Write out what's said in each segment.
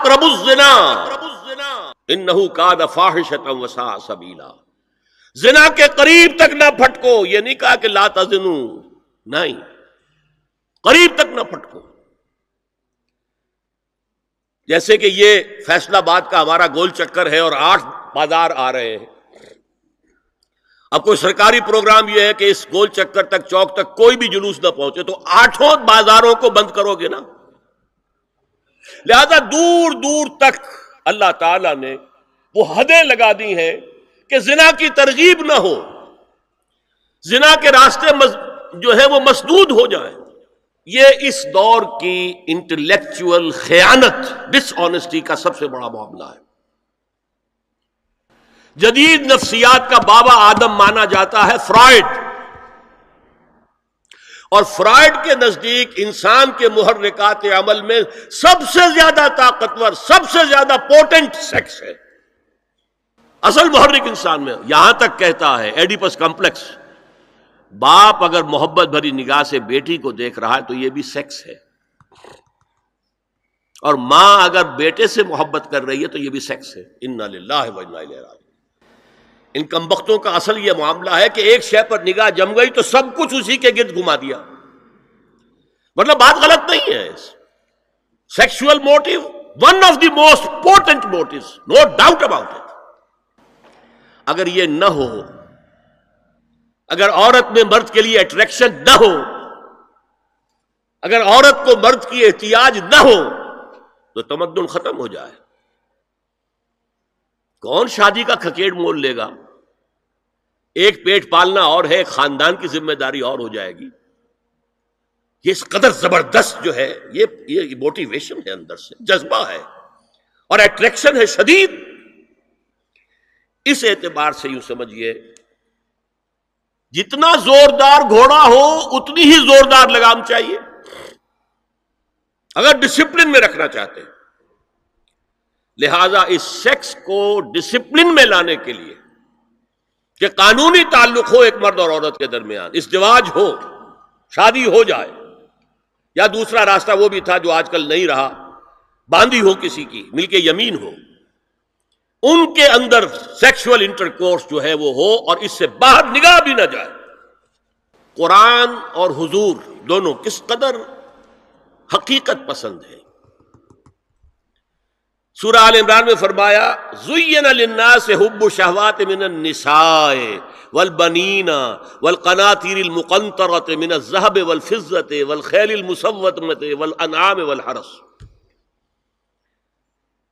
تقربوا الزنا انہ کان فاحشۃ وساء سبیلا. زنا کے قریب تک نہ پھٹکو. یہ نہیں کہا کہ لا تزنوا، نہیں، قریب تک نہ پھٹکو. جیسے کہ یہ فیصل آباد کا ہمارا گول چکر ہے اور 8 بازار آ رہے ہیں. اب کوئی سرکاری پروگرام یہ ہے کہ اس گول چکر تک، چوک تک کوئی بھی جلوس نہ پہنچے، تو 8 بازاروں کو بند کرو گے نا. لہذا دور دور تک اللہ تعالی نے وہ حدیں لگا دی ہیں کہ زنا کی ترغیب نہ ہو، زنا کے راستے جو ہے وہ مسدود ہو جائیں. یہ اس دور کی انٹلیکچوئل خیانت، ڈس آنیسٹی کا سب سے بڑا معاملہ ہے. جدید نفسیات کا بابا آدم مانا جاتا ہے فرائڈ، اور فرائڈ کے نزدیک انسان کے محرکات عمل میں سب سے زیادہ طاقتور، سب سے زیادہ پوٹنٹ سیکس ہے. اصل محرک انسان میں. یہاں تک کہتا ہے ایڈیپس کمپلیکس، باپ اگر محبت بھری نگاہ سے بیٹی کو دیکھ رہا ہے تو یہ بھی سیکس ہے، اور ماں اگر بیٹے سے محبت کر رہی ہے تو یہ بھی سیکس ہے. انا للہ و انا الیہ راجعون. ان کمبختوں کا اصل یہ معاملہ ہے کہ ایک شے پر نگاہ جم گئی تو سب کچھ اسی کے گرد گھما دیا. مطلب بات غلط نہیں ہے. Sexual motive one of the most important motives, no doubt about it. اگر یہ نہ ہو، اگر عورت میں مرد کے لیے اٹریکشن نہ ہو، اگر عورت کو مرد کی احتیاج نہ ہو تو تمدن ختم ہو جائے. کون شادی کا کھکیڑ مول لے گا؟ ایک پیٹ پالنا اور ہے، ایک خاندان کی ذمہ داری اور ہو جائے گی. یہ اس قدر زبردست جو ہے، یہ موٹیویشن ہے، اندر سے جذبہ ہے اور اٹریکشن ہے شدید. اس اعتبار سے یوں سمجھیے، جتنا زوردار گھوڑا ہو اتنی ہی زوردار لگام چاہیے اگر ڈسپلن میں رکھنا چاہتے ہیں. لہذا اس سیکس کو ڈسپلن میں لانے کے لیے کہ قانونی تعلق ہو ایک مرد اور عورت کے درمیان، ازدواج ہو، شادی ہو جائے، یا دوسرا راستہ وہ بھی تھا جو آج کل نہیں رہا، باندھی ہو کسی کی، ملک یمین ہو، ان کے اندر سیکشول انٹرکورس جو ہے وہ ہو اور اس سے باہر نگاہ بھی نہ جائے. قرآن اور حضور دونوں کس قدر حقیقت پسند ہے. سورہ آل عمران میں فرمایا زُيِّنَ لِلنَّاسِ حُبُّ الشَّهَوَاتِ مِنَ النِّسَاءِ وَالْبَنِينَ وَالْقَنَاطِيرِ الْمُقَنطَرَةِ مِنَ الذَّهَبِ وَالْفِضَّةِ وَالْخَيْلِ الْمُسَوَّمَةِ وَالْأَنْعَامِ وَالْحَرْثِ.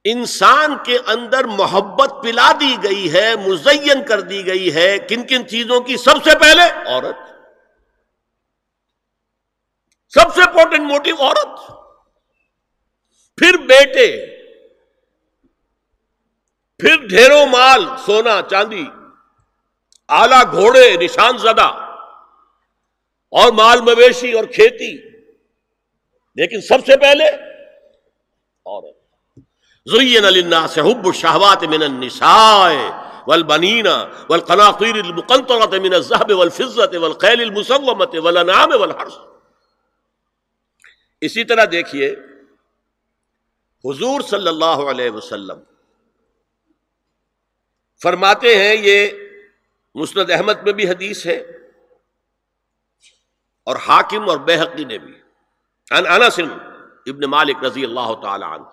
انسان کے اندر محبت پلا دی گئی ہے، مزین کر دی گئی ہے. کن کن چیزوں کی؟ سب سے پہلے عورت، سب سے امپورٹنٹ موٹیو عورت، پھر بیٹے، پھر ڈھیروں مال، سونا چاندی، آلہ گھوڑے نشان زدہ، اور مال مویشی اور کھیتی، لیکن سب سے پہلے عورت. زُيِّنَ لِلنَّاسِ حُبُّ الشَّهَوَاتِ مِنَ النِّسَاءِ وَالْبَنِينَ وَالْقَنَاطِيرِ الْمُقَنطَرَةِ مِنَ الذَّهَبِ وَالْفِضَّةِ وَالْخَيْلِ الْمُسَوَّمَةِ وَالْأَنْعَامِ وَالْحَرْثِ. اسی طرح دیکھیے حضور صلی اللہ علیہ وسلم فرماتے ہیں، یہ مسند احمد میں بھی حدیث ہے اور حاکم اور بیہقی نے بھی، عن انس ابن مالک رضی اللہ تعالی عنہ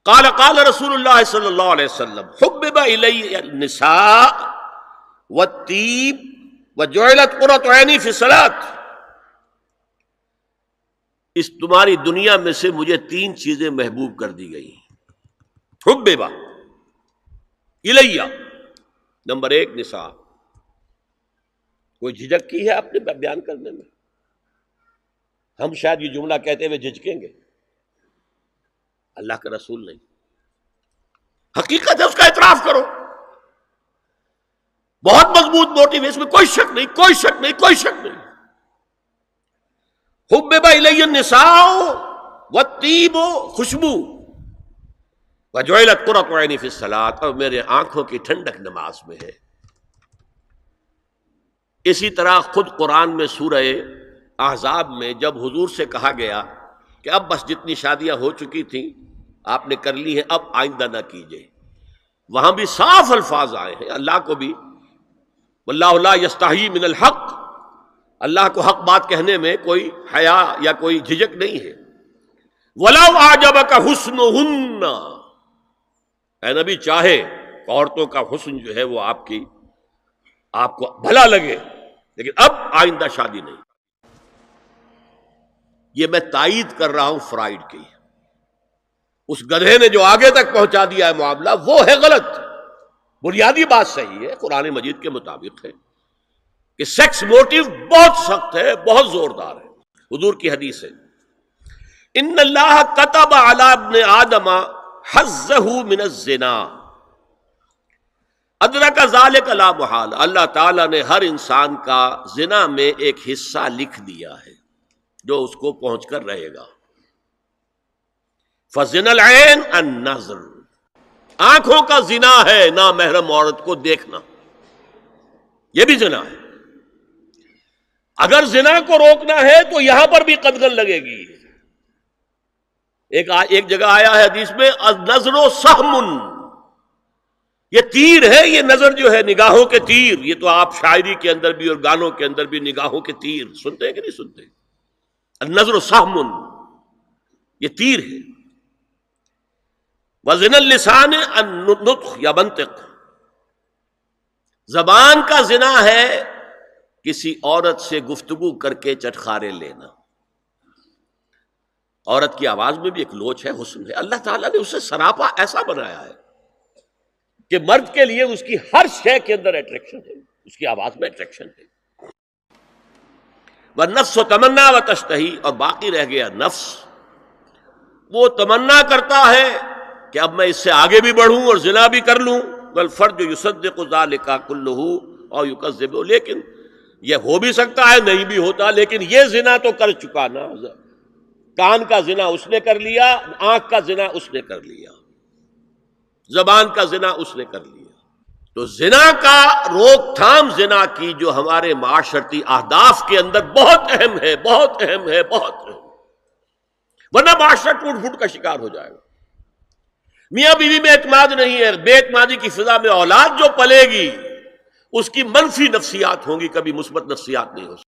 قال قال رسول اللہ صلی اللہ علیہ وسلم حبب الی النساء والطیب وجعلت قرۃ عینی فی الصلاۃ. اس تمہاری دنیا میں سے مجھے 3 چیزیں محبوب کر دی گئی. حبب الیہ، نمبر 1 نساء. کوئی جھجک کی ہے آپ نے بیان کرنے میں؟ ہم شاید یہ جملہ کہتے ہوئے جھجکیں گے، اللہ کا رسول نہیں. حقیقت ہے، اس کا اعتراف کرو. بہت مضبوط موٹیو ہے، اس میں کوئی شک نہیں، کوئی شک نہیں، کوئی شک نہیں. حبب الی النساء والطیب، خوشبو، وجعلت قرۃ عینی فی الصلاۃ، اور میرے آنکھوں کی ٹھنڈک نماز میں ہے. اسی طرح خود قرآن میں سورہ احزاب میں جب حضور سے کہا گیا کہ اب بس جتنی شادیاں ہو چکی تھیں آپ نے کر لی ہیں، اب آئندہ نہ کیجیے۔ وہاں بھی صاف الفاظ آئے ہیں، اللہ کو بھی واللہ لا یستحیی من الحق، اللہ کو حق بات کہنے میں کوئی حیا یا کوئی جھجک نہیں ہے۔ وَلَوْ أَعْجَبَكَ حُسْنُهُنَّ، اے نبی چاہے عورتوں کا حسن جو ہے وہ آپ کو بھلا لگے، لیکن اب آئندہ شادی نہیں۔ یہ میں تائید کر رہا ہوں فرائڈ کی، اس گدھے نے جو آگے تک پہنچا دیا ہے معاملہ وہ ہے غلط۔ بنیادی بات صحیح ہے، قرآن مجید کے مطابق ہے کہ سیکس موٹیو بہت سخت ہے، بہت زوردار ہے۔ حضور کی حدیث ہے ان اللہ کتب علی ابن آدم حظہ من الزنا ادرک ذلک لا محال، اللہ تعالیٰ نے ہر انسان کا زنا میں ایک حصہ لکھ دیا ہے جو اس کو پہنچ کر رہے گا۔ فزنا العین النظر، آنکھوں کا زنا ہے نامحرم عورت کو دیکھنا، یہ بھی زنا ہے۔ اگر زنا کو روکنا ہے تو یہاں پر بھی قدغن لگے گی۔ ایک جگہ آیا ہے حدیث میں النظر سہم، یہ تیر ہے، یہ نظر جو ہے نگاہوں کے تیر، یہ تو آپ شاعری کے اندر بھی اور گانوں کے اندر بھی نگاہوں کے تیر سنتے ہیں کہ نہیں سنتے؟ النظر سہم، یہ تیر ہے۔ وزن اللسان النطق یا منطق، زبان کا زنا ہے کسی عورت سے گفتگو کر کے چٹخارے لینا۔ عورت کی آواز میں بھی ایک لوچ ہے، حسن ہے، اللہ تعالیٰ نے اسے سراپا ایسا بنایا ہے کہ مرد کے لیے اس کی ہر شے کے اندر اٹریکشن ہے، اس کی آواز میں اٹریکشن ہے۔ والنفس تمنا و تشتہی، اور باقی رہ گیا نفس، وہ تمنا کرتا ہے کہ اب میں اس سے آگے بھی بڑھوں اور زنا بھی کر لوں۔ والفرج یصدق ذلک کلہ اور یکذب، لیکن یہ ہو بھی سکتا ہے نہیں بھی ہوتا، لیکن یہ زنا تو کر چکا نا، کان کا زنا اس نے کر لیا، آنکھ کا زنا اس نے کر لیا، زبان کا زنا اس نے کر لیا۔ تو زنا کا روک تھام، زنا کی جو ہمارے معاشرتی اہداف کے اندر بہت اہم ہے، بہت اہم ہے، بہت اہم، ورنہ معاشرہ ٹوٹ پھوٹ کا شکار ہو جائے گا۔ میاں بیوی میں اعتماد نہیں ہے، بے اعتمادی کی فضا میں اولاد جو پلے گی اس کی منفی نفسیات ہوں گی، کبھی مثبت نفسیات نہیں ہو سکتی۔